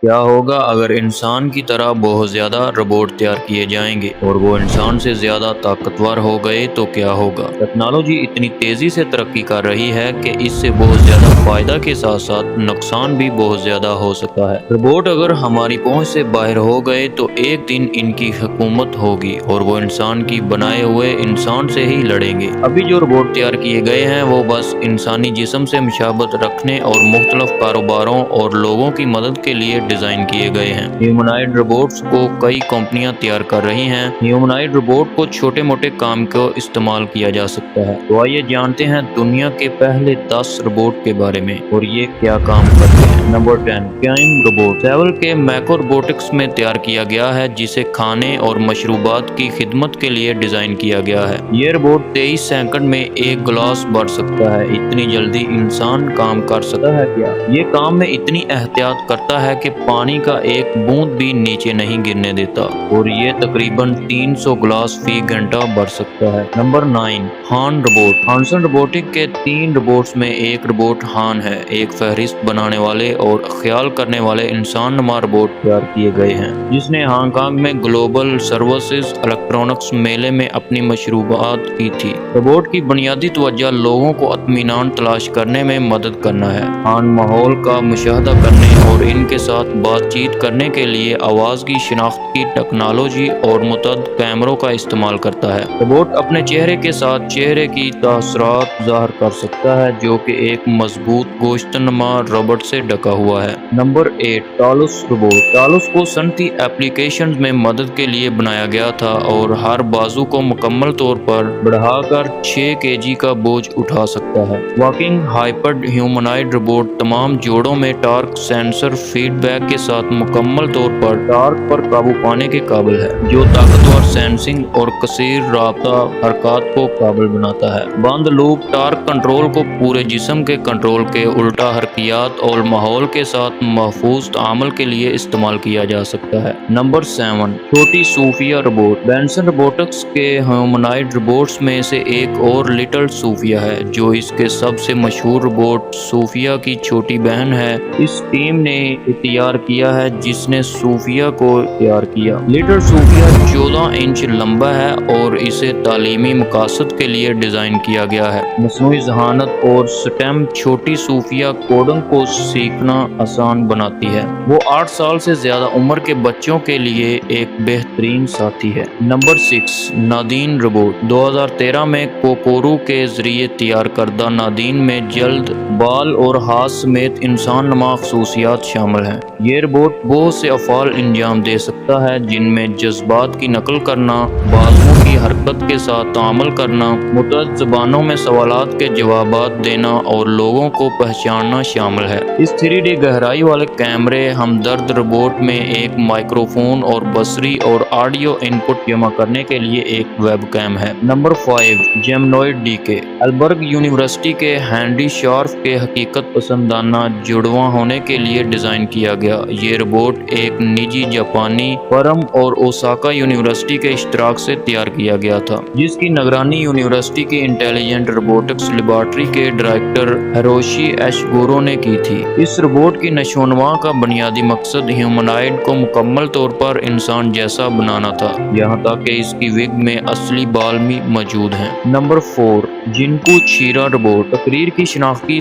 کیا ہوگا اگر انسان کی طرح بہت زیادہ روبوٹ تیار کیے جائیں گے اور وہ انسان سے زیادہ طاقتور ہو گئے تو کیا ہوگا؟ ٹیکنالوجی اتنی تیزی سے ترقی کر رہی ہے کہ اس سے بہت زیادہ فائدہ کے ساتھ ساتھ نقصان بھی بہت زیادہ ہو سکتا ہے۔ روبوٹ اگر ہماری پہنچ سے باہر ہو گئے تو ایک دن ان کی حکومت ہوگی اور وہ انسان کی بنائے ہوئے انسان سے ہی لڑیں گے۔ ابھی جو روبوٹ تیار کیے گئے ہیں وہ بس انسانی جسم سے مشابہت رکھنے اور مختلف کاروباروں اور لوگوں کی مدد کے لیے ڈیزائن کیے گئے ہیں۔ ہیومنائڈ روبوٹس کو کئی کمپنیاں تیار کر رہی ہیں۔ ہیومنائڈ روبوٹ کو چھوٹے موٹے کام کو استعمال کیا جا سکتا ہے۔ تو آئیے جانتے ہیں دنیا کے پہلے 10 روبوٹ کے بارے میں اور یہ کیا کام کرتے ہیں۔ نمبر 10 کائن روبوٹ سیول کے میکو روبوٹکس میں تیار کیا گیا ہے، جسے کھانے اور مشروبات کی خدمت کے لیے ڈیزائن کیا گیا ہے۔ یہ روبوٹ 23 سیکنڈ میں ایک گلاس بھر سکتا ہے۔ اتنی جلدی انسان کام کر سکتا ہے کیا؟ یہ کام میں اتنی احتیاط کرتا ہے کہ پانی کا ایک بوند بھی نیچے نہیں گرنے دیتا اور یہ تقریباً 300 گلاس فی گھنٹہ بھر سکتا ہے۔ نمبر 9 ہان روبوٹ ہانسن روبوٹک کے 3 روبوٹس میں ایک روبوٹ ہان ہے۔ ایک فہرست بنانے والے اور خیال کرنے والے انسان نما روبوٹ تیار کیے گئے ہیں، جس نے ہانگ کانگ میں گلوبل سروسز الیکٹرانکس میلے میں اپنی مشروبات کی تھی۔ روبوٹ کی بنیادی توجہ لوگوں کو اطمینان تلاش کرنے میں مدد کرنا ہے۔ ہان ماحول کا مشاہدہ کرنے اور ان کے ساتھ بات چیت کرنے کے لیے آواز کی شناخت کی ٹیکنالوجی اور متعدد کیمروں کا استعمال کرتا ہے۔ روبوٹ اپنے چہرے کے ساتھ چہرے کی تاثرات ظاہر کر سکتا ہے، جو کہ ایک مضبوط گوشت نما روبوٹ سے ڈھکا ہوا ہے۔ نمبر 8 ٹالوس روبوٹ ٹالوس کو صنعتی ایپلیکیشنز میں مدد کے لیے بنایا گیا تھا اور ہر بازو کو مکمل طور پر بڑھا کر 6 kg کا بوجھ اٹھا سکتا ہے۔ واکنگ ہائپرڈ ہیومنائڈ روبوٹ تمام جوڑوں میں ٹارک سینسر فیڈ بیک کے ساتھ مکمل طور پر ٹارک پر قابو پانے کے قابل ہے، جو طاقتور سینسنگ اور کثیر رابطہ حرکات کو قابل بناتا ہے۔ بند لوپ ٹارک کنٹرول کو پورے جسم کے کنٹرول کے الٹا حرکیات اور ماحول کے ساتھ محفوظ تعامل کے لیے استعمال کیا جا سکتا ہے۔ نمبر 7 چھوٹی صوفیا روبوٹ بینسن روبوٹکس کے ہیومنائڈ روبوٹس میں سے ایک اور لٹل صوفیا ہے، جو اس کے سب سے مشہور روبوٹ صوفیا کی چھوٹی بہن ہے۔ اس ٹیم نے تیار کیا ہے جس نے صوفیا کو تیار کیا۔ لٹل صوفیا 14 انچ لمبا ہے اور اسے تعلیمی مقاصد کے لیے ڈیزائن کیا گیا ہے۔ مصنوعی ذہانت اور سٹیم چھوٹی صوفیا کوڈنگ کو سیکھنا آسان بناتی ہے۔ وہ 8 سال سے زیادہ عمر کے بچوں کے لیے ایک بہترین ساتھی ہے۔ نمبر 6 نادین روبوٹ 2013 میں کوکورو کے ذریعے تیار کردہ نادین میں جلد، بال اور ہاتھ سمیت انسان نما خصوصیات شامل ہیں۔ یہ روبوٹ بہت سے افعال انجام دے سکتا ہے، جن میں جذبات کی نقل کرنا، بازوؤں کی حرکت کے ساتھ تعامل کرنا، متعدد زبانوں میں سوالات کے جوابات دینا اور لوگوں کو پہچاننا شامل ہے۔ اس 3D گہرائی والے کیمرے ہمدرد روبوٹ میں ایک مائکروفون اور بصری اور آڈیو ان پٹ جمع کرنے کے لیے ایک ویب کیم ہے۔ نمبر 5 جیمنوئڈ ڈی کے البرگ یونیورسٹی کے ہینری شارف کے حقیقت پسندانہ جڑواں ہونے کے لیے ڈیزائن کیا گیا۔ یہ روبوٹ ایک نجی جاپانی فرم اور اوساکا یونیورسٹی کے اشتراک سے تیار کیا گیا تھا، جس کی نگرانی یونیورسٹی کی انٹیلیجنٹ روبوٹکس لیبارٹری کے ڈائریکٹر ہیروشی ایشیگورو نے کی تھی۔ اس روبوٹ کی نشو و نما کا بنیادی مقصد ہیومنائڈ کو مکمل طور پر انسان جیسا بنانا تھا، یہاں تک کہ اس کی وگ میں اصلی بال بھی موجود ہیں۔ نمبر 4 جنکو چیرا روبوٹ تقریر کی شناختی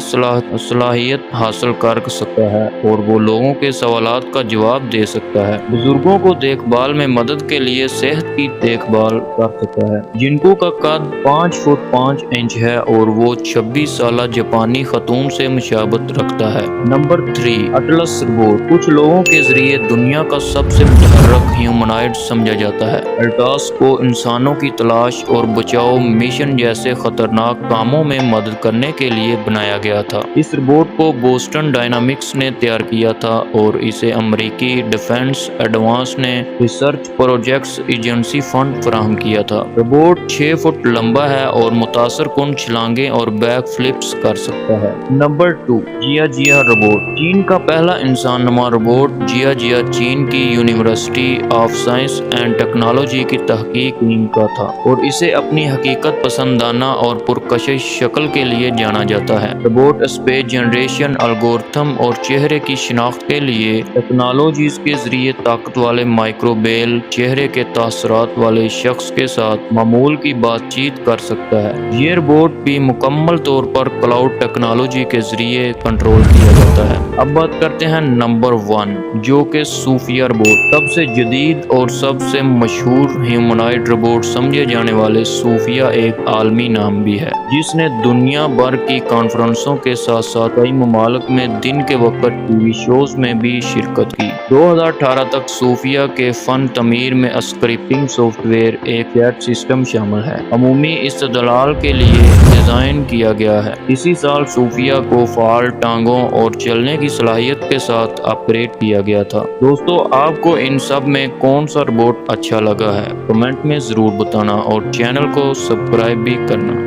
صلاحیت حاصل کر سکتا ہے اور وہ لوگوں کے سوالات کا جواب دے سکتا ہے۔ بزرگوں کو دیکھ بھال میں مدد کے لیے صحت کی دیکھ بھال کر سکتا ہے۔ جنکو کا قد 5 فٹ 5 انچ ہے اور وہ 26 سالہ جاپانی خاتون سے مشابہت رکھتا ہے۔ نمبر 3 اٹلس روبوٹ کچھ لوگوں کے ذریعے دنیا کا سب سے متحرک ہیومنائڈ سمجھا جاتا ہے۔ اٹلس کو انسانوں کی تلاش اور بچاؤ مشن جیسے خطرناک کاموں میں مدد کرنے کے لیے بنایا گیا تھا۔ اس روبوٹ کو بوسٹن ڈائنامکس نے تیار کیا تھا اور اسے امریکی ڈیفنس ایڈوانس نے ریسرچ پروجیکٹس ایجنسی فنڈ فراہم کیا تھا۔ روبوٹ 6 فٹ لمبا ہے اور متاثر کن چھلانگیں اور بیک فلپس کر سکتا ہے۔ نمبر 2، جیا جیا روبوٹ۔ چین کا پہلا انسان نما روبوٹ جیا جیا چین کی university of science and technology کی تحقیق ٹیم کا تھا اور اسے اپنی حقیقت پسندانہ اور پرکشش شکل کے لیے جانا جاتا ہے۔ روبوٹ اسپیچ جنریشن الگورتھم اور چہرے کی شناخت کے لیے ٹیکنالوجیز کے ذریعے طاقت والے مائکروبیل چہرے کے تاثرات والے شخص کے ساتھ معمول کی بات چیت کر سکتا ہے۔ یہ روبوٹ بھی مکمل طور پر کلاؤڈ ٹیکنالوجی کے ذریعے کنٹرول کیا جاتا ہے۔ اب بات کرتے ہیں نمبر 1، جو کہ صوفیہ روبوٹ۔ سب سے جدید اور سب سے مشہور ہیومنائڈ روبوٹ سمجھے جانے والے صوفیہ ایک عالمی نام بھی ہے، جس نے دنیا بھر کی کانفرنسوں کے ساتھ ساتھ کئی ممالک میں دن کے وقت ٹی وی شوز میں بھی شرکت کی۔ 2018 تک صوفیہ کے فن تعمیر میں اسکرپٹنگ سافٹ ویئر ایک چیٹ سسٹم شامل ہے، عمومی استدلال کے لیے ڈیزائن کیا گیا ہے۔ اسی سال صوفیہ کو فعال ٹانگوں اور چلنے کی صلاحیت کے ساتھ اپ گریڈ کیا گیا تھا۔ دوستو، آپ کو ان سب میں کون سا روبوٹ اچھا لگا ہے؟ کمنٹ میں ضرور بتانا اور چینل کو سبسکرائب بھی کرنا۔